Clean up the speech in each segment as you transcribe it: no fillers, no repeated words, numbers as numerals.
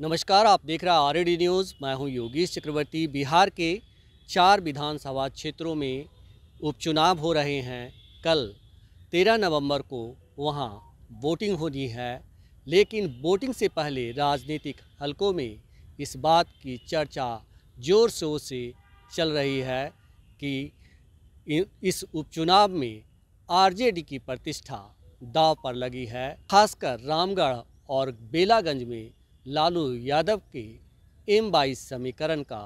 नमस्कार, आप देख रहे हैं आरएडी न्यूज़। मैं हूं योगेश चक्रवर्ती। बिहार के 4 विधानसभा क्षेत्रों में उपचुनाव हो रहे हैं। कल 13 नवंबर को वहां वोटिंग होनी है, लेकिन वोटिंग से पहले राजनीतिक हलकों में इस बात की चर्चा ज़ोर शोर से चल रही है कि इस उपचुनाव में आरजेडी की प्रतिष्ठा दांव पर लगी है। खासकर रामगढ़ और बेलागंज में लालू यादव के M22 समीकरण का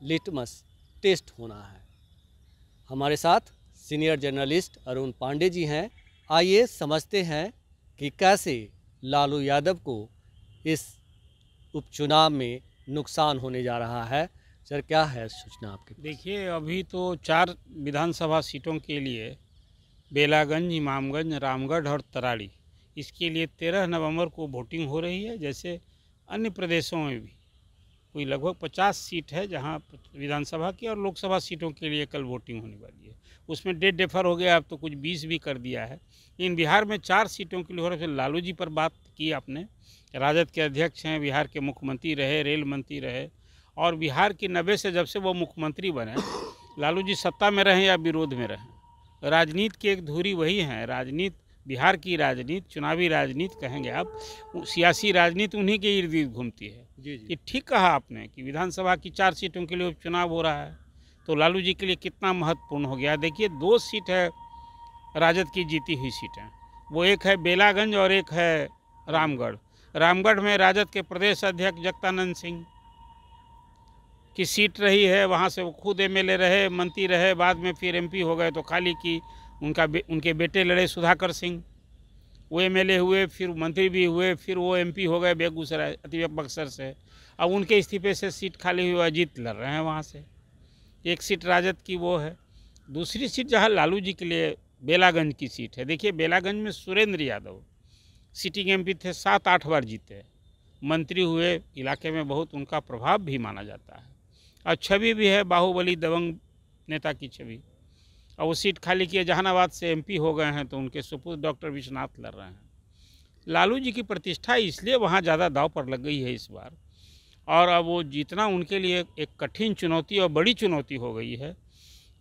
लिटमस टेस्ट होना है। हमारे साथ सीनियर जर्नलिस्ट अरुण पांडे जी हैं। आइए समझते हैं कि कैसे लालू यादव को इस उपचुनाव में नुकसान होने जा रहा है। सर, क्या है सूचना आपके? देखिए, अभी तो 4 विधानसभा सीटों के लिए बेलागंज, इमामगंज, रामगढ़ और तराड़ी, इसके लिए 13 नवंबर को वोटिंग हो रही है। जैसे अन्य प्रदेशों में भी कोई लगभग 50 सीट है जहां विधानसभा की और लोकसभा सीटों के लिए कल वोटिंग होने वाली है। उसमें डेट डिफर हो गया, अब तो कुछ 20 भी कर दिया है। इन बिहार में 4 सीटों के लिए हो रहा है। लालू जी पर बात की आपने, राजद के अध्यक्ष हैं, बिहार के मुख्यमंत्री रहे, रेल मंत्री रहे, और बिहार की 90 से जब से वो मुख्यमंत्री बने, लालू जी सत्ता में रहें या विरोध में रहें, राजनीति की एक धुरी वही है। राजनीति, बिहार की राजनीति, चुनावी राजनीति कहेंगे आप, सियासी राजनीति उन्हीं के इर्द गिर्द घूमती है। ये ठीक कहा आपने कि विधानसभा की 4 सीटों के लिए उपचुनाव हो रहा है, तो लालू जी के लिए कितना महत्वपूर्ण हो गया। देखिए, 2 सीट है राजद की जीती हुई सीटें, वो एक है बेलागंज और एक है रामगढ़। रामगढ़ में राजद के प्रदेश अध्यक्ष जगदानंद सिंह की सीट रही है, वहाँ से वो खुद MLA रहे, मंत्री रहे, बाद में फिर MP हो गए तो खाली की। उनके बेटे लड़े, सुधाकर सिंह, वो MLA हुए, फिर मंत्री भी हुए, फिर वो MP हो गए बेगूसराय बक्सर से। अब उनके इस्तीफे से सीट खाली हुई, अजीत लड़ रहे हैं वहाँ से। एक सीट राजद की वो है। दूसरी सीट जहाँ लालू जी के लिए बेलागंज की सीट है। देखिए, बेलागंज में सुरेंद्र यादव सिटिंग MP थे, 7-8 बार जीते, मंत्री हुए, इलाके में बहुत उनका प्रभाव भी माना जाता है और छवि भी है, बाहुबली दबंग नेता की छवि। और वो सीट खाली की है, जहानाबाद से MP हो गए हैं, तो उनके सुपुत्र डॉक्टर विश्वनाथ लड़ रहे हैं। लालू जी की प्रतिष्ठा इसलिए वहाँ ज़्यादा दांव पर लग गई है इस बार, और अब वो जीतना उनके लिए एक कठिन चुनौती और बड़ी चुनौती हो गई है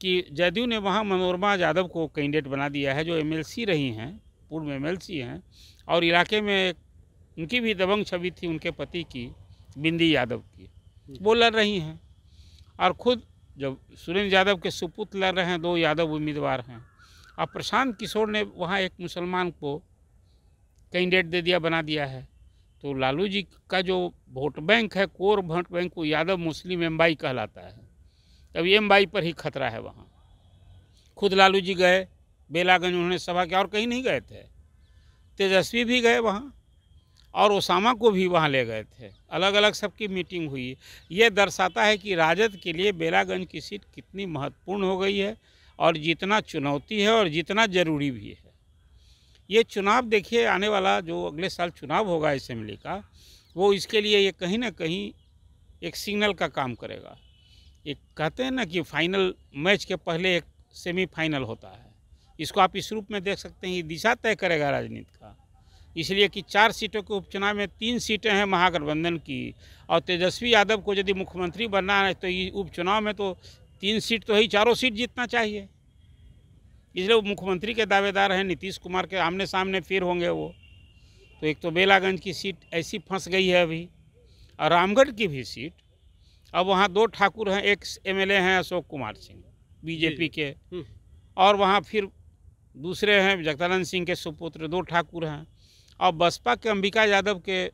कि जदयू ने वहाँ मनोरमा यादव को कैंडिडेट बना दिया है, जो MLC रही हैं, पूर्व MLC हैं, और इलाके में उनकी भी दबंग छवि थी, उनके पति की, बिंदी यादव की, वो लड़ रही हैं। और खुद जब सुरेंद्र यादव के सुपुत्र लड़ रहे हैं, 2 यादव उम्मीदवार हैं। अब प्रशांत किशोर ने वहाँ एक मुसलमान को कैंडिडेट दे दिया, बना दिया है। तो लालू जी का जो वोट बैंक है, कोर वोट बैंक, वो यादव मुस्लिम M22 कहलाता है। तभी M22 पर ही खतरा है वहाँ। खुद लालू जी गए बेलागंज, उन्होंने सभा की, और कहीं नहीं गए थे। तेजस्वी भी गए वहाँ और ओसामा को भी वहाँ ले गए थे, अलग अलग सबकी मीटिंग हुई। ये दर्शाता है कि राजद के लिए बेलागंज की सीट कितनी महत्वपूर्ण हो गई है और जितना चुनौती है और जितना ज़रूरी भी है। ये चुनाव देखिए, आने वाला जो अगले साल चुनाव होगा असेंबली का, वो इसके लिए ये कहीं ना कहीं एक सिग्नल का काम करेगा। एक कहते हैं ना कि फाइनल मैच के पहले एक सेमीफाइनल होता है, इसको आप इस रूप में देख सकते हैं। ये दिशा तय करेगा राजनीति का, इसलिए कि 4 सीटों के उपचुनाव में 3 सीटें हैं महागठबंधन की, और तेजस्वी यादव को यदि मुख्यमंत्री बनना है तो ये उपचुनाव में तो 3 सीट तो ही, 4 सीट जीतना चाहिए। इसलिए वो मुख्यमंत्री के दावेदार हैं, नीतीश कुमार के आमने सामने फिर होंगे वो। तो एक तो बेलागंज की सीट ऐसी फंस गई है अभी, और रामगढ़ की भी सीट, अब वहाँ 2 ठाकुर हैं, एक MLA हैं अशोक कुमार सिंह BJP के, और वहाँ फिर दूसरे हैं जगदानंद सिंह के सुपुत्र 2 ठाकुर हैं, और बसपा के अंबिका यादव के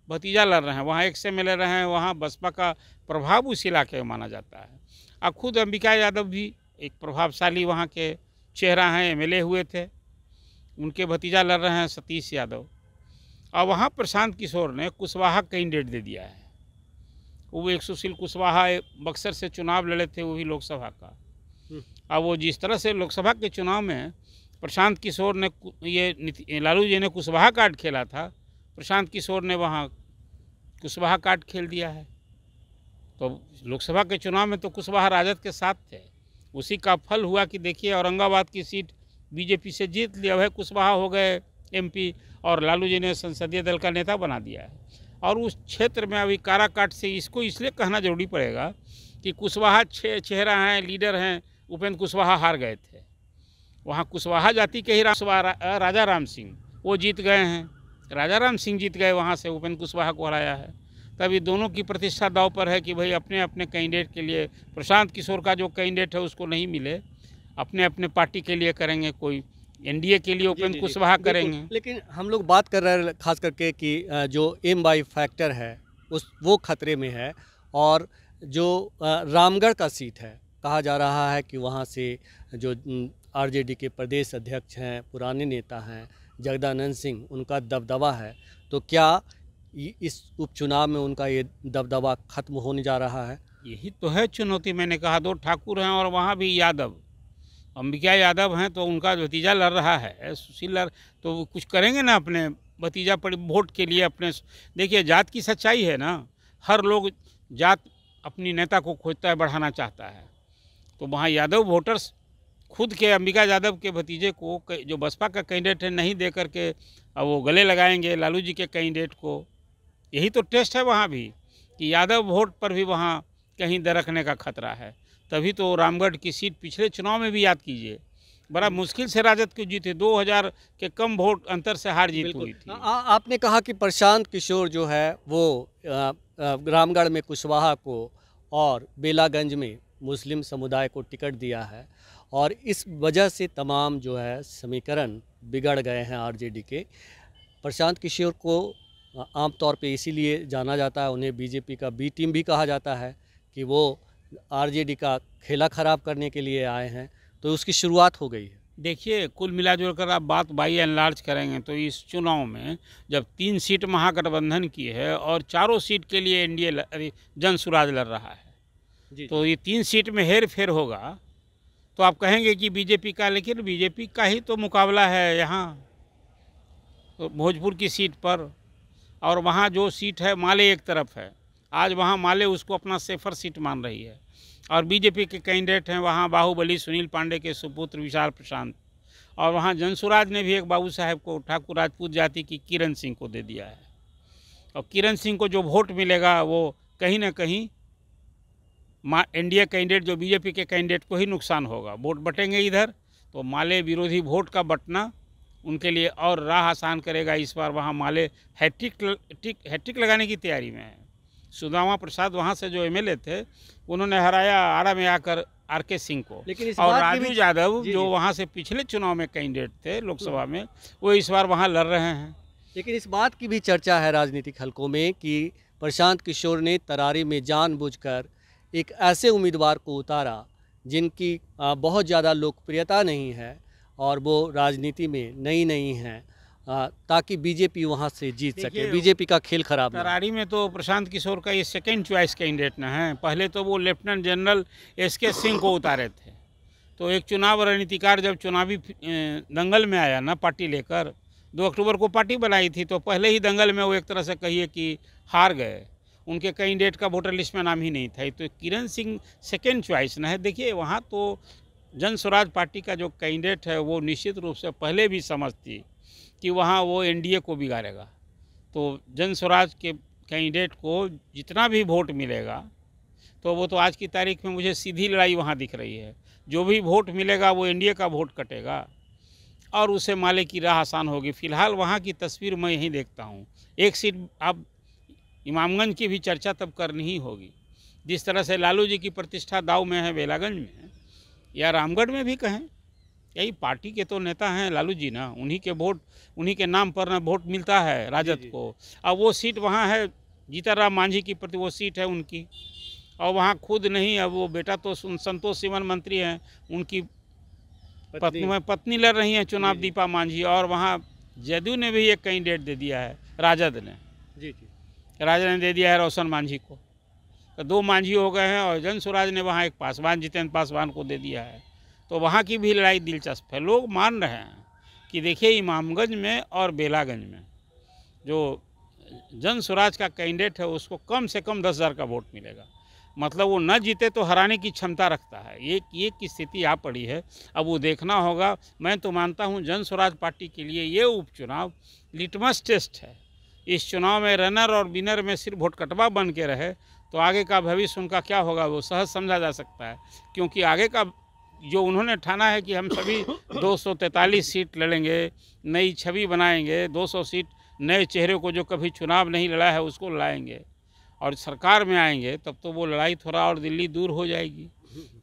भतीजा लड़ रहे हैं। वहाँ एक से MLA रहे हैं, वहाँ बसपा का प्रभाव उस इलाके में माना जाता है। अब खुद अंबिका यादव भी एक प्रभावशाली वहाँ के चेहरा हैं, MLA हुए थे, उनके भतीजा लड़ रहे हैं सतीश यादव। और वहाँ प्रशांत किशोर ने कुशवाहा कैंडिडेट दे दिया है। वो एक सुशील कुशवाहा बक्सर से चुनाव लड़े थे, वो भी लोकसभा का। अब वो जिस तरह से लोकसभा के चुनाव में प्रशांत किशोर ने, ये लालू जी ने कुशवाहा कार्ड खेला था, प्रशांत किशोर ने वहाँ कुशवाहा कार्ड खेल दिया है। तो लोकसभा के चुनाव में तो कुशवाहा राजद के साथ थे, उसी का फल हुआ कि देखिए औरंगाबाद की सीट BJP से जीत लिया है, कुशवाहा हो गए MP, और लालू जी ने संसदीय दल का नेता बना दिया है। और उस क्षेत्र में अभी काराकाट से इसको इसलिए कहना जरूरी पड़ेगा कि कुशवाहा चेहरा हैं, लीडर हैं। उपेंद्र कुशवाहा हार गए थे, वहाँ कुशवाहा जाति के ही राजा राम सिंह वो जीत गए हैं। राजा राम सिंह जीत गए, वहाँ से उपेंद्र कुशवाहा को हराया है। तभी दोनों की प्रतिष्ठा दांव पर है कि भाई अपने अपने कैंडिडेट के लिए, प्रशांत किशोर का जो कैंडिडेट है उसको नहीं मिले, अपने अपने पार्टी के लिए करेंगे, कोई एनडीए के लिए उपेंद्र कुशवाहा करेंगे। लेकिन हम लोग बात कर रहे हैं खास करके कि जो एम/बाई फैक्टर है वो खतरे में है, और जो रामगढ़ का सीट है, कहा जा रहा है कि वहाँ से जो आरजेडी के प्रदेश अध्यक्ष हैं, पुराने नेता हैं जगदानंद सिंह, उनका दबदबा है। तो क्या इस उपचुनाव में उनका ये दबदबा खत्म होने जा रहा है? यही तो है चुनौती। मैंने कहा 2 ठाकुर हैं और वहाँ भी यादव, अंबिका यादव हैं, तो उनका भतीजा लड़ रहा है सुशील तो वो कुछ करेंगे ना अपने भतीजा पर वोट के लिए। अपने देखिए जात की सच्चाई है ना, हर लोग जात अपनी नेता को खोजता है, बढ़ाना चाहता है। तो वहाँ यादव वोटर्स खुद के अंबिका यादव के भतीजे को, जो बसपा का कैंडिडेट है, नहीं दे करके अब वो गले लगाएंगे लालू जी के कैंडिडेट को। यही तो टेस्ट है वहाँ भी कि यादव वोट पर भी वहाँ कहीं दरकने का खतरा है। तभी तो रामगढ़ की सीट पिछले चुनाव में भी याद कीजिए, बड़ा मुश्किल से राजद की जीते, 2000 के कम वोट अंतर से हार जीत हुई थी। आपने कहा कि प्रशांत किशोर जो है वो रामगढ़ में कुशवाहा को और बेलागंज में मुस्लिम समुदाय को टिकट दिया है, और इस वजह से तमाम जो है समीकरण बिगड़ गए हैं आरजेडी के। प्रशांत किशोर को आमतौर पे इसीलिए जाना जाता है, उन्हें बीजेपी का बी टीम भी कहा जाता है कि वो आरजेडी का खेला ख़राब करने के लिए आए हैं। तो उसकी शुरुआत हो गई है। देखिए कुल मिलाजुल कर आप बात बाई एंड लार्ज करेंगे तो इस चुनाव में जब 3 सीट महागठबंधन की है और 4 सीट के लिए एनडीए जन सुराज लड़ रहा है, तो ये 3 सीट में हेर फेर होगा तो आप कहेंगे कि बीजेपी का, लेकिन बीजेपी का ही तो मुकाबला है यहाँ तो भोजपुर की सीट पर। और वहाँ जो सीट है माले एक तरफ है, आज वहाँ माले उसको अपना सेफर सीट मान रही है, और बीजेपी के कैंडिडेट हैं वहाँ बाहुबली सुनील पांडे के सुपुत्र विशाल प्रशांत, और वहाँ जनसुराज ने भी एक बाबू साहब को, ठाकुर राजपूत जाति की किरण सिंह को दे दिया है। और किरण सिंह को जो वोट मिलेगा वो कहीं ना कहीं एनडीए कैंडिडेट जो बीजेपी के कैंडिडेट को ही नुकसान होगा। वोट बटेंगे इधर तो माले विरोधी वोट का बटना उनके लिए और राह आसान करेगा। इस बार वहाँ माले हैट्रिक लगाने की तैयारी में है। सुदामा प्रसाद वहाँ से जो एमएलए थे उन्होंने हराया आरा में आकर आरके सिंह को, और राजू यादव जो वहाँ से पिछले चुनाव में कैंडिडेट थे लोकसभा में, वो इस बार वहाँ लड़ रहे हैं। लेकिन इस बात की भी चर्चा है राजनीतिक हलकों में कि प्रशांत किशोर ने तरारी में जानबूझकर एक ऐसे उम्मीदवार को उतारा जिनकी बहुत ज़्यादा लोकप्रियता नहीं है और वो राजनीति में नई हैं, ताकि बीजेपी वहाँ से जीत सके, बीजेपी का खेल खराब ना। तरारी में तो प्रशांत किशोर का ये सेकंड चॉइस कैंडिडेट न है। पहले तो वो लेफ्टिनेंट जनरल एसके सिंह को उतारे थे। तो एक चुनाव रणनीतिकार जब चुनावी दंगल में आया ना पार्टी लेकर, 2 अक्टूबर को पार्टी बनाई थी, तो पहले ही दंगल में वो एक तरह से कहिए कि हार गए, उनके कैंडिडेट का वोटर लिस्ट में नाम ही नहीं था। तो किरण सिंह सेकेंड चॉइस न है। देखिए वहाँ तो जन स्वराज पार्टी का जो कैंडिडेट है वो निश्चित रूप से पहले भी समझती कि वहाँ वो एनडीए को बिगाड़ेगा। तो जन स्वराज के कैंडिडेट को जितना भी वोट मिलेगा तो वो तो आज की तारीख में मुझे सीधी लड़ाई वहाँ दिख रही है। जो भी वोट मिलेगा वो एनडीए का वोट कटेगा और उसे माले की राह आसान होगी। फिलहाल वहाँ की तस्वीर मैं यही देखता हूँ। एक सीट अब इमामगंज की भी चर्चा तब करनी ही होगी। जिस तरह से लालू जी की प्रतिष्ठा दाव में है बेलागंज में या रामगढ़ में भी कहें, यही पार्टी के तो नेता हैं लालू जी ना, उन्हीं के वोट, उन्हीं के नाम पर ना वोट मिलता है राजद को। अब वो सीट वहाँ है जीतनराम मांझी की प्रति, वो सीट है उनकी, और वहाँ खुद नहीं, अब वो बेटा तो संतोष सिवन मंत्री हैं, उनकी पत्नी लड़ रही हैं चुनाव दीपा मांझी, और वहाँ जदयू ने भी एक कैंडिडेट दे दिया है, राजद ने राजद ने दे दिया है रोशन मांझी को। तो 2 मांझी हो गए हैं, और जन स्वराज ने वहाँ एक पासवान जितेंद्र पासवान को दे दिया है। तो वहाँ की भी लड़ाई दिलचस्प है। लोग मान रहे हैं कि देखिए इमामगंज में और बेलागंज में जो जन स्वराज का कैंडिडेट है उसको कम से कम 10,000 का वोट मिलेगा। मतलब वो न जीते तो हराने की क्षमता रखता है। ये की स्थिति आ पड़ी है। अब वो देखना होगा। मैं तो मानता हूँ जन स्वराज पार्टी के लिए ये उपचुनाव लिटमस टेस्ट है इस चुनाव में रनर और विनर में सिर्फ भोटकटवा बन के रहे तो आगे का भविष्य उनका क्या होगा वो सहज समझा जा सकता है। क्योंकि आगे का जो उन्होंने ठाना है कि हम सभी 243 सीट लड़ेंगे, नई छवि बनाएंगे, 200 सीट नए चेहरे को जो कभी चुनाव नहीं लड़ा है उसको लड़ाएंगे और सरकार में आएंगे, तब तो वो लड़ाई थोड़ा और दिल्ली दूर हो जाएगी।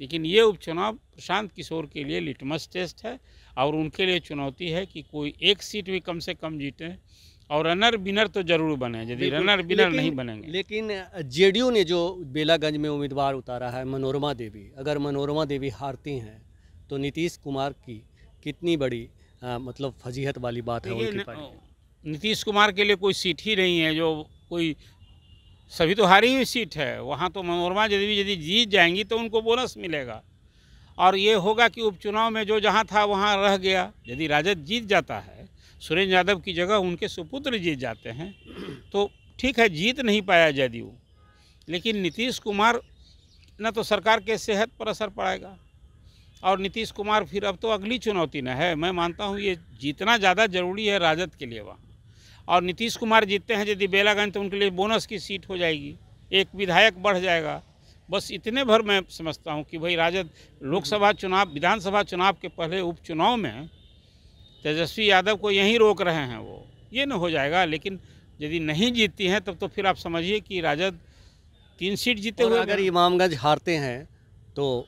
लेकिन ये उपचुनाव प्रशांत किशोर के लिए लिटमस टेस्ट है और उनके लिए चुनौती है कि कोई एक सीट भी कम से कम जीतें और रनर विनर तो जरूर बने। यदि रनर विनर नहीं बनेंगे, लेकिन जेडीयू ने जो बेलागंज में उम्मीदवार उतारा है मनोरमा देवी, अगर मनोरमा देवी हारती हैं तो नीतीश कुमार की कितनी बड़ी मतलब फजीहत वाली बात है उनकी पार्टी। नीतीश कुमार के लिए कोई सीट ही नहीं है, जो कोई सभी तो हारी हुई सीट है। वहाँ तो मनोरमा देवी यदि जीत जाएंगी तो उनको बोनस मिलेगा और ये होगा कि उपचुनाव में जो जहाँ था वहाँ रह गया। यदि राजद जीत जाता है, सुरेंद्र यादव की जगह उनके सुपुत्र जीत जाते हैं तो ठीक है, जीत नहीं पाया जदयू, लेकिन नीतीश कुमार न तो सरकार के सेहत पर असर पड़ेगा और नीतीश कुमार फिर अब तो अगली चुनौती न है। मैं मानता हूँ ये जीतना ज़्यादा ज़रूरी है राजद के लिए वहाँ। और नीतीश कुमार जीतते हैं यदि बेलागंज तो उनके लिए बोनस की सीट हो जाएगी, एक विधायक बढ़ जाएगा। बस इतने भर मैं समझता हूँ कि भाई राजद लोकसभा चुनाव, विधानसभा चुनाव के पहले उपचुनाव में तेजस्वी यादव को यहीं रोक रहे हैं, वो ये न हो जाएगा। लेकिन यदि नहीं जीतती हैं तब तो फिर आप समझिए कि राजद 3 सीट जीते हुए, अगर इमामगंज हारते हैं तो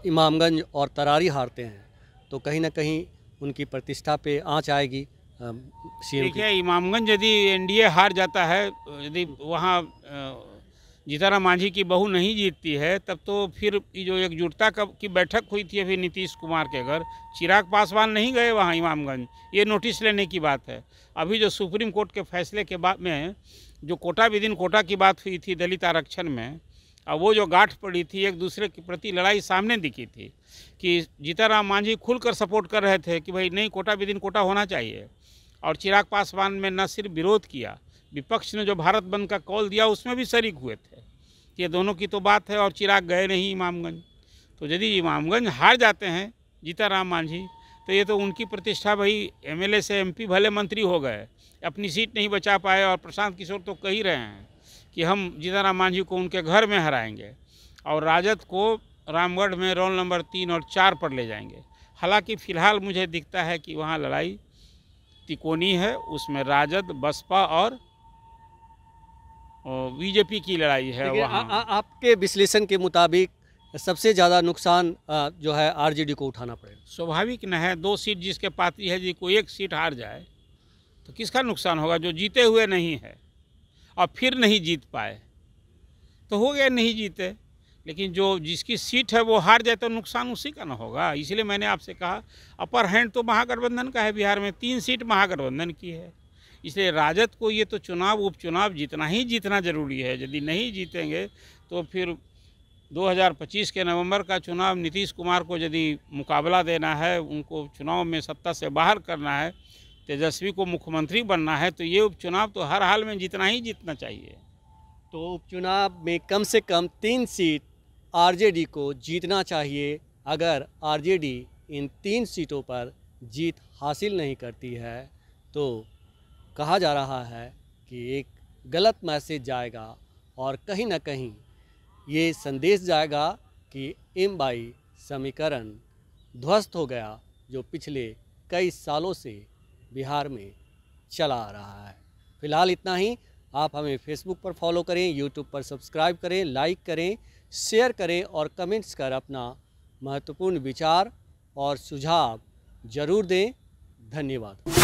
इमामगंज और तरारी हारते हैं तो कहीं ना कहीं उनकी प्रतिष्ठा पे आंच आएगी। देखिए, इमामगंज यदि एनडीए हार जाता है, यदि वहाँ जीतनराम मांझी की बहू नहीं जीतती है, तब तो फिर जो एकजुटता की बैठक हुई थी अभी नीतीश कुमार के घर, चिराग पासवान नहीं गए वहाँ इमामगंज, ये नोटिस लेने की बात है। अभी जो सुप्रीम कोर्ट के फैसले के बाद में जो कोटा विदिन कोटा की बात हुई थी दलित आरक्षण में, अब वो जो गांठ पड़ी थी, एक दूसरे के प्रति लड़ाई सामने दिखी थी कि जीतनराम मांझी खुलकर सपोर्ट कर रहे थे कि भाई नहीं, कोटा विदिन कोटा होना चाहिए, और चिराग पासवान ने न सिर्फ विरोध किया, विपक्ष ने जो भारत बंद का कॉल दिया उसमें भी शरीक हुए थे। ये दोनों की तो बात है और चिराग गए नहीं इमामगंज। तो यदि इमामगंज हार जाते हैं जीतनराम मांझी तो ये तो उनकी प्रतिष्ठा, भाई एमएलए से एमपी भले मंत्री हो गए, अपनी सीट नहीं बचा पाए। और प्रशांत किशोर तो कह ही रहे हैं कि हम जीतनराम मांझी को उनके घर में हराएंगे और राजद को रामगढ़ में रोल नंबर 3 और 4 पर ले जाएंगे। हालांकि फ़िलहाल मुझे दिखता है कि वहाँ लड़ाई तिकोनी है, उसमें राजद, बसपा और बीजेपी की लड़ाई है वहाँ। आपके विश्लेषण के मुताबिक सबसे ज़्यादा नुकसान जो है आरजेडी को उठाना पड़ेगा। स्वाभाविक न है, 2 सीट जिसके पाती है, जी कोई 1 सीट हार जाए तो किसका नुकसान होगा? जो जीते हुए नहीं है और फिर नहीं जीत पाए तो हो गया, नहीं जीते। लेकिन जो जिसकी सीट है वो हार जाए तो नुकसान उसी का ना होगा। इसलिए मैंने आपसे कहा अपर हैंड तो महागठबंधन का है। बिहार में 3 सीट महागठबंधन की है, इसलिए राजद को ये तो चुनाव उपचुनाव जीतना ज़रूरी है। यदि नहीं जीतेंगे तो फिर 2025 के नवंबर का चुनाव नीतीश कुमार को यदि मुकाबला देना है, उनको चुनाव में सत्ता से बाहर करना है, तेजस्वी को मुख्यमंत्री बनना है, तो ये उपचुनाव तो हर हाल में जीतना चाहिए। तो उपचुनाव में कम से कम 3 सीट आरजेडी को जीतना चाहिए। अगर आरजेडी इन 3 सीटों पर जीत हासिल नहीं करती है तो कहा जा रहा है कि एक गलत मैसेज जाएगा और कहीं ना कहीं ये संदेश जाएगा कि M-22 समीकरण ध्वस्त हो गया, जो पिछले कई सालों से बिहार में चला आ रहा है। फिलहाल इतना ही। आप हमें फेसबुक पर फॉलो करें, यूट्यूब पर सब्सक्राइब करें, लाइक करें, शेयर करें और कमेंट्स कर अपना महत्वपूर्ण विचार और सुझाव ज़रूर दें। धन्यवाद।